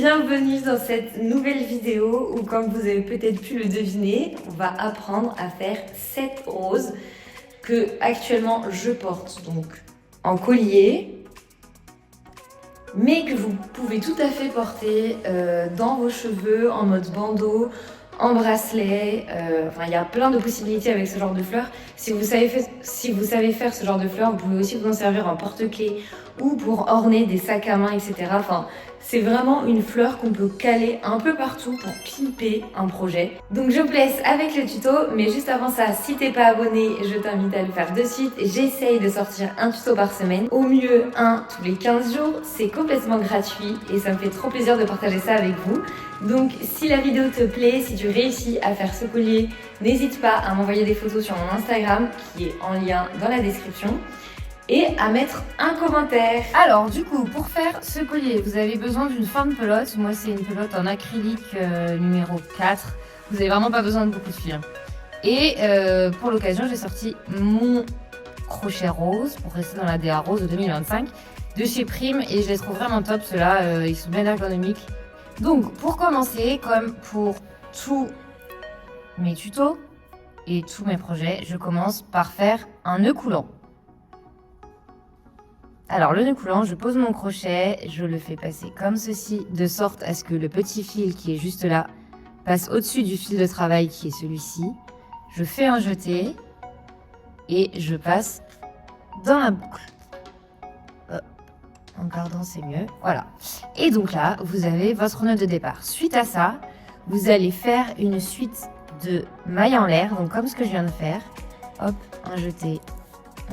bienvenue dans cette nouvelle vidéo où, comme vous avez peut-être pu le deviner, on va apprendre à faire 7 roses que actuellement je porte donc en collier, mais que vous pouvez tout à fait porter dans vos cheveux en mode bandeau, en bracelet, enfin il y a plein de possibilités avec ce genre de fleurs. Si vous savez faire ce genre de fleurs, vous pouvez aussi vous en servir en porte-clés ou pour orner des sacs à main, etc. Enfin, c'est vraiment une fleur qu'on peut caler un peu partout pour pimper un projet. Donc je vous laisse avec le tuto, mais juste avant ça, si t'es pas abonné, je t'invite à le faire de suite. J'essaye de sortir un tuto par semaine, au mieux un tous les 15 jours. C'est complètement gratuit et ça me fait trop plaisir de partager ça avec vous. Donc si la vidéo te plaît, si tu réussis à faire ce collier, n'hésite pas à m'envoyer des photos sur mon Instagram qui est en lien dans la description et à mettre un commentaire. Alors du coup, pour faire ce collier, vous avez besoin d'une fin de pelote. Moi c'est une pelote en acrylique numéro 4. Vous n'avez vraiment pas besoin de beaucoup de fil. Et pour l'occasion, j'ai sorti mon crochet rose pour rester dans la DA rose de 2025 de chez Prime et je les trouve vraiment top. Ceux-là, ils sont bien ergonomiques. Donc pour commencer, comme pour tous mes tutos et tous mes projets, je commence par faire un nœud coulant. Alors le nœud coulant, je pose mon crochet, je le fais passer comme ceci, de sorte à ce que le petit fil qui est juste là passe au-dessus du fil de travail qui est celui-ci. Je fais un jeté et je passe dans la boucle. En gardant, c'est mieux. Voilà. Et donc là, vous avez votre nœud de départ. Suite à ça, vous allez faire une suite de mailles en l'air, donc comme ce que je viens de faire. Hop, un jeté,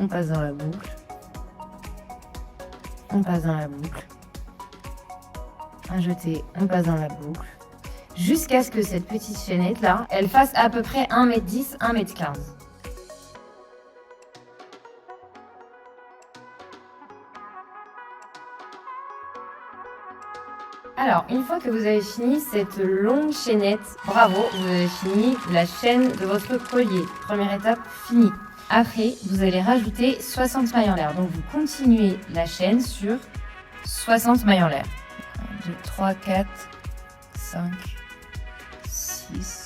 on passe dans la boucle. On passe dans la boucle. Un jeté, on passe dans la boucle. Jusqu'à ce que cette petite chaînette là, elle fasse à peu près 1m10, 1m15. Alors, une fois que vous avez fini cette longue chaînette, bravo, vous avez fini la chaîne de votre collier. Première étape finie. Après, vous allez rajouter 60 mailles en l'air. Donc, vous continuez la chaîne sur 60 mailles en l'air. 1, 2, 3, 4, 5, 6...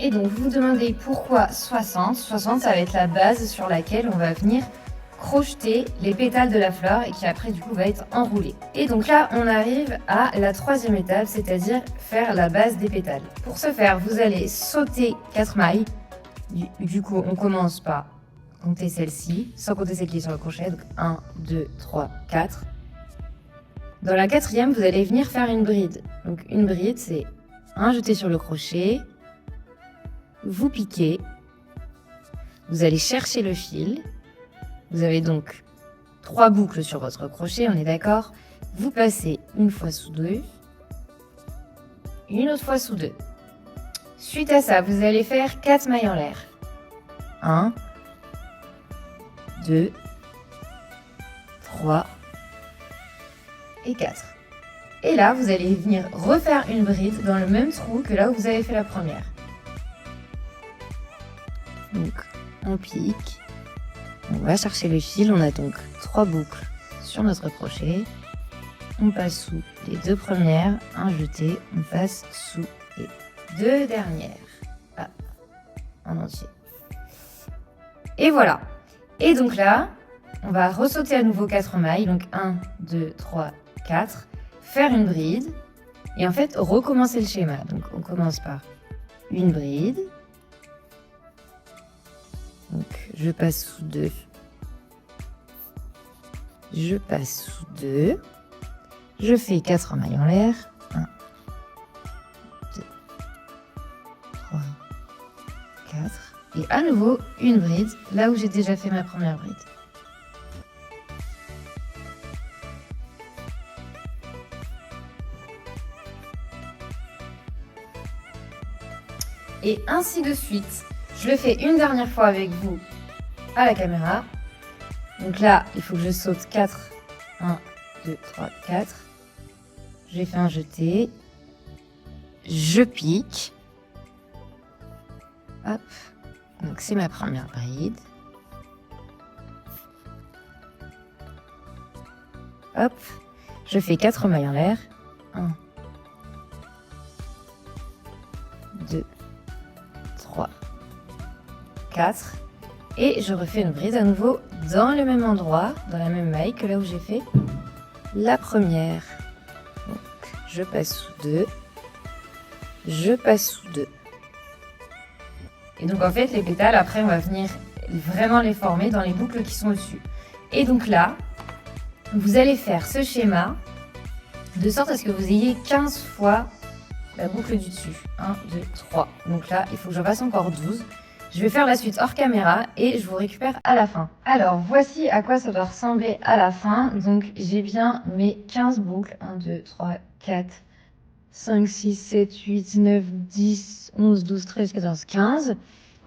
Et donc, vous vous demandez pourquoi 60. 60, ça va être la base sur laquelle on va venir crocheter les pétales de la fleur et qui après, du coup, va être enroulée. Et donc là, on arrive à la troisième étape, c'est-à-dire faire la base des pétales. Pour ce faire, vous allez sauter 4 mailles. Du coup, on commence par compter celle-ci, sans compter celle qui est sur le crochet. Donc 1, 2, 3, 4. Dans la quatrième, vous allez venir faire une bride. Donc une bride, c'est un jeté sur le crochet. Vous piquez, vous allez chercher le fil, vous avez donc 3 boucles sur votre crochet, on est d'accord? Vous passez une fois sous 2, une autre fois sous 2. Suite à ça, vous allez faire 4 mailles en l'air. 1, 2, 3 et 4. Et là, vous allez venir refaire une bride dans le même trou que là où vous avez fait la première. Donc, on pique, on va chercher le fil, on a donc 3 boucles sur notre crochet, on passe sous les 2 premières, un jeté, on passe sous les 2 dernières, en entier. Et voilà. Et donc là, on va ressauter à nouveau 4 mailles, donc 1, 2, 3, 4, faire une bride, et en fait, recommencer le schéma. Donc, on commence par une bride. Donc, je passe sous 2. Je passe sous 2. Je fais 4 mailles en l'air. 1, 2, 3, 4. Et à nouveau, une bride, là où j'ai déjà fait ma première bride. Et ainsi de suite. Je le fais une dernière fois avec vous à la caméra. Donc là, il faut que je saute 4. 1, 2, 3, 4. Je fais un jeté. Je pique. Hop. Donc c'est ma première bride. Hop. Je fais 4 mailles en l'air. 1, 2, 3, 4. Et je refais une bride à nouveau dans le même endroit, dans la même maille que là où j'ai fait la première. Donc, je passe sous 2. Je passe sous 2. Et donc en fait, les pétales, après, on va venir vraiment les former dans les boucles qui sont au-dessus. Et donc là, vous allez faire ce schéma de sorte à ce que vous ayez 15 fois la boucle du dessus. 1, 2, 3. Donc là, il faut que j'en fasse encore 12. Je vais faire la suite hors caméra et je vous récupère à la fin. Alors, voici à quoi ça doit ressembler à la fin. Donc, j'ai bien mes 15 boucles. 1, 2, 3, 4, 5, 6, 7, 8, 9, 10, 11, 12, 13, 14, 15.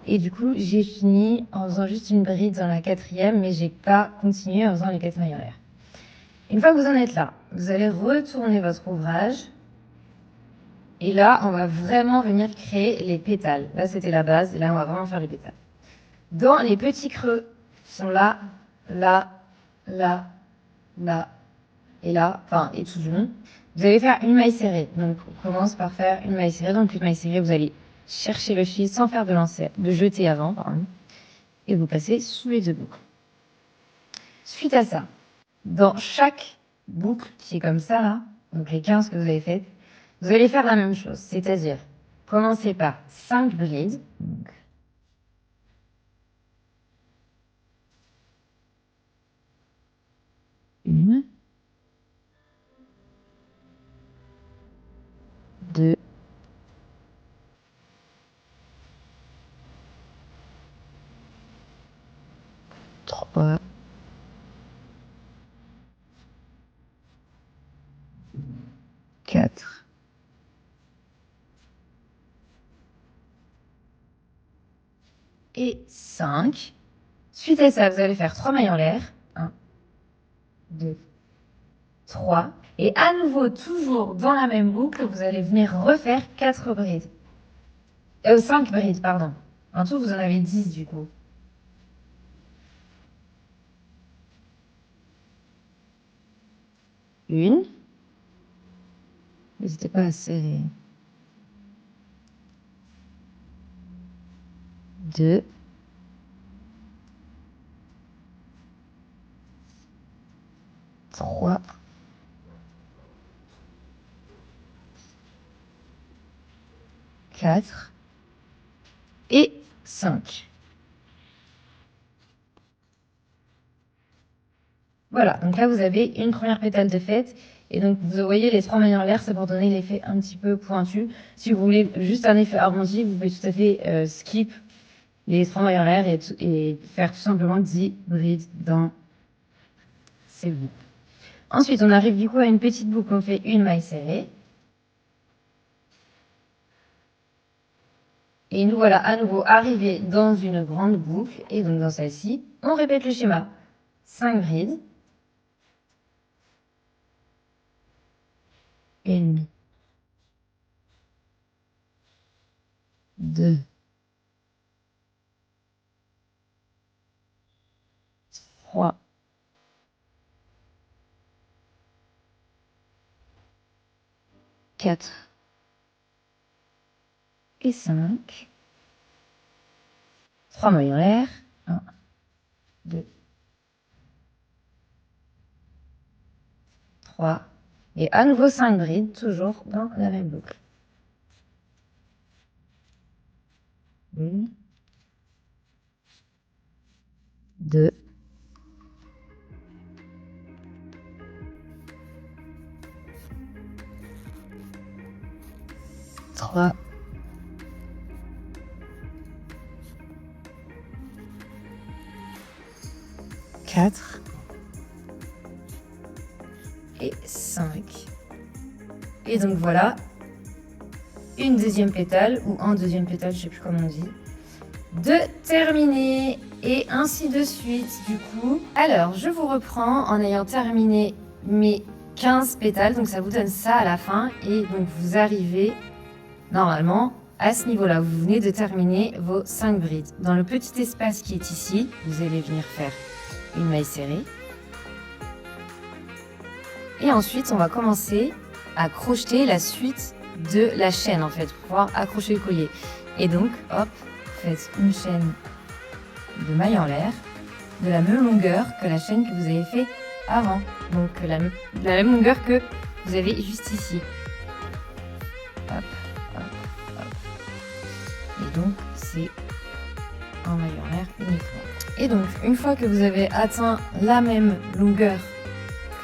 Et du coup, j'ai fini en faisant juste une bride dans la 4e, mais j'ai pas continué en faisant les 4 mailles en l'air. Une fois que vous en êtes là, vous allez retourner votre ouvrage. Et là, on va vraiment venir créer les pétales. Là, c'était la base. Et là, on va vraiment faire les pétales. Dans les petits creux, qui sont là, là, là, là et là, enfin, et tout du long, vous allez faire une maille serrée. Donc, on commence par faire une maille serrée. Donc, une maille serrée, vous allez chercher le fil sans faire de lancer, de jeter avant, pardon. Et vous passez sous les 2 boucles. Suite à ça, dans chaque boucle qui est comme ça, là, donc les 15 que vous avez faites, vous allez faire la même chose, c'est-à-dire commencer par 5 brides. Donc, 1, 2, 3, 4, 5. Suite à ça, vous allez faire 3 mailles en l'air. 1, 2, 3. Et à nouveau, toujours dans la même boucle, vous allez venir refaire 4 brides. 5 brides, pardon. En tout, vous en avez 10 du coup. 1. N'hésitez pas à serrer. 2. 3. 4. Et 5. Voilà, donc là vous avez une première pétale de faite. Et donc vous voyez les 3 mailles en l'air, c'est pour donner l'effet un petit peu pointu. Si vous voulez juste un effet arrondi, vous pouvez tout à fait skip les 3 mailles en l'air et faire tout simplement 10 brides dans ces boucles. Ensuite, on arrive du coup à une petite boucle, on fait une maille serrée. Et nous voilà à nouveau arrivés dans une grande boucle. Et donc dans celle-ci, on répète le schéma. 5 brides. 1, 2, 3, 4 et 5. 3 mailles en l'air. 1, 2, 3. Et à nouveau 5 brides, toujours dans la même boucle. 1, 2, 3, 4 et 5. Et donc voilà, une deuxième pétale, ou un deuxième pétale, je sais plus comment on dit, de terminer, et ainsi de suite du coup. Alors, je vous reprends en ayant terminé mes 15 pétales, donc ça vous donne ça à la fin. Et donc vous arrivez normalement à ce niveau-là. Vous venez de terminer vos 5 brides. Dans le petit espace qui est ici, vous allez venir faire une maille serrée. Et ensuite, on va commencer à crocheter la suite de la chaîne en fait, pour pouvoir accrocher le collier. Et donc, hop, faites une chaîne de maille en l'air, de la même longueur que la chaîne que vous avez fait avant. Donc, de la même longueur que vous avez juste ici. Hop, hop, hop. Et donc, c'est en maille en l'air uniquement. Et donc, une fois que vous avez atteint la même longueur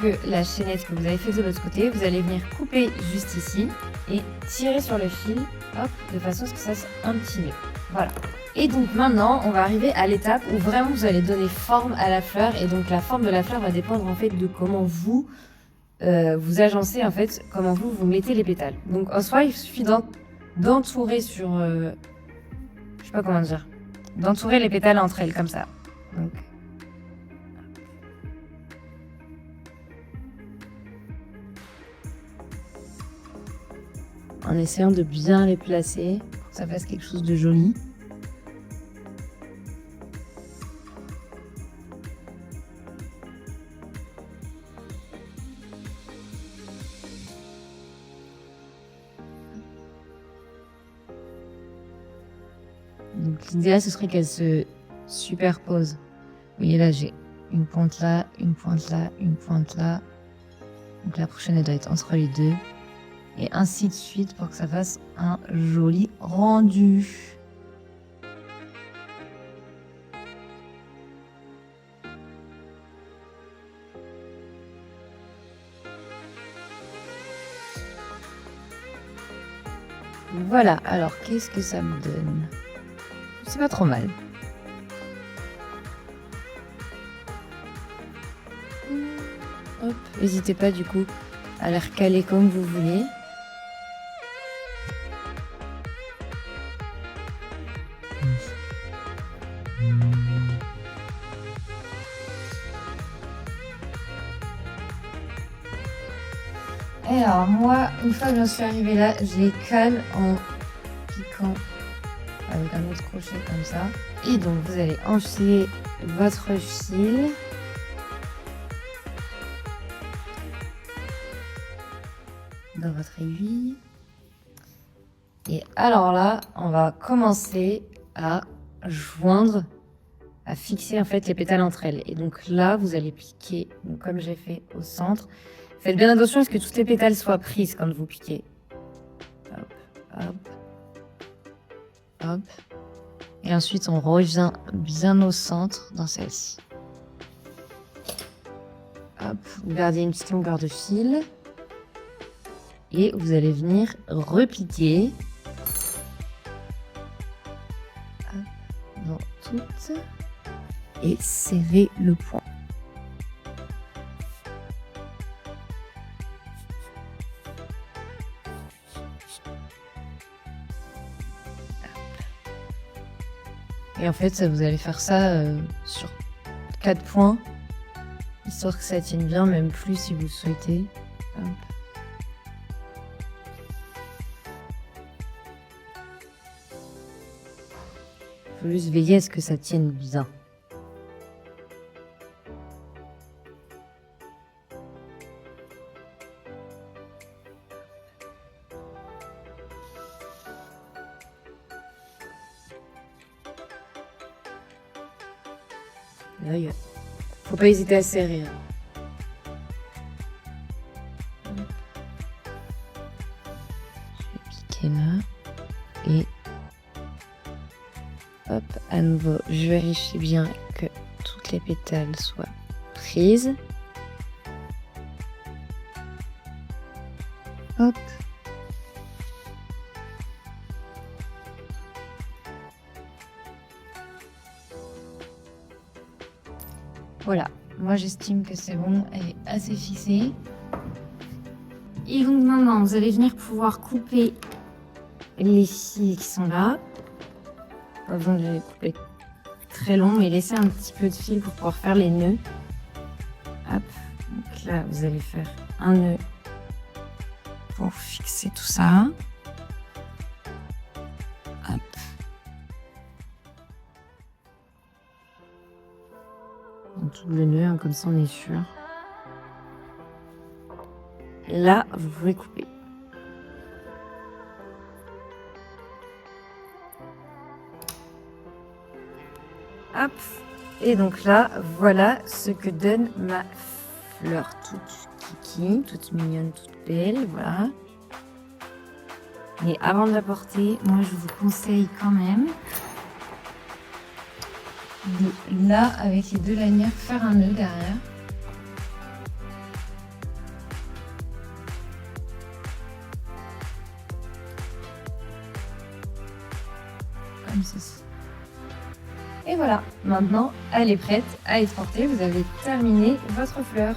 que la chaînette que vous avez fait de l'autre côté, vous allez venir couper juste ici et tirer sur le fil, hop, de façon à ce que ça soit un petit nœud. Voilà. Et donc maintenant, on va arriver à l'étape où vraiment vous allez donner forme à la fleur. Et donc la forme de la fleur va dépendre en fait de comment vous vous agencez en fait, comment vous mettez les pétales. Donc en soi, il suffit d'entourer sur, je sais pas comment dire, d'entourer les pétales entre elles comme ça. Donc en essayant de bien les placer pour que ça fasse quelque chose de joli. Donc l'idéal ce serait qu'elles se superposent. Vous voyez là j'ai une pointe là, une pointe là, une pointe là. Donc la prochaine elle doit être entre les deux. Et ainsi de suite pour que ça fasse un joli rendu. Voilà, alors qu'est-ce que ça me donne? C'est pas trop mal. Hop, n'hésitez pas du coup à les recaler comme vous voulez. Et alors moi, une fois que j'en suis arrivée là, je les cale en piquant avec un autre crochet comme ça. Et donc vous allez enfiler votre fil. Dans votre aiguille. Et alors là, on va commencer à joindre, à fixer en fait les pétales entre elles. Et donc là, vous allez piquer, donc comme j'ai fait au centre. Faites bien attention à ce que toutes les pétales soient prises quand vous piquez. Hop, hop, hop. Et ensuite, on revient bien au centre dans celle-ci. Hop, vous gardez une petite longueur de fil. Et vous allez venir repiquer dans toutes et serrer le point. Et en fait, vous allez faire ça sur 4 points, histoire que ça tienne bien, même plus si vous le souhaitez. Hop. Faut juste veiller à ce que ça tienne bien. Là, faut pas hésiter à serrer. Je vais piquer là et hop, à nouveau, je vérifie bien que toutes les pétales soient prises. Hop. Voilà, moi j'estime que c'est bon, elle est assez fixée. Et donc maintenant, vous allez venir pouvoir couper les fils qui sont là. Pas besoin de les couper très long, mais laisser un petit peu de fil pour pouvoir faire les nœuds. Hop, donc Donc là, vous allez faire un nœud pour fixer tout ça. Hop. On double le nœud, hein, comme ça on est sûr. Et là, vous pouvez couper. Hop. Et donc là, voilà ce que donne ma fleur toute kiki, toute mignonne, toute belle, voilà. Et avant de la porter, moi je vous conseille quand même de là, avec les 2 lanières, faire un nœud derrière. Comme ceci. Et voilà, maintenant elle est prête à être portée, vous avez terminé votre fleur.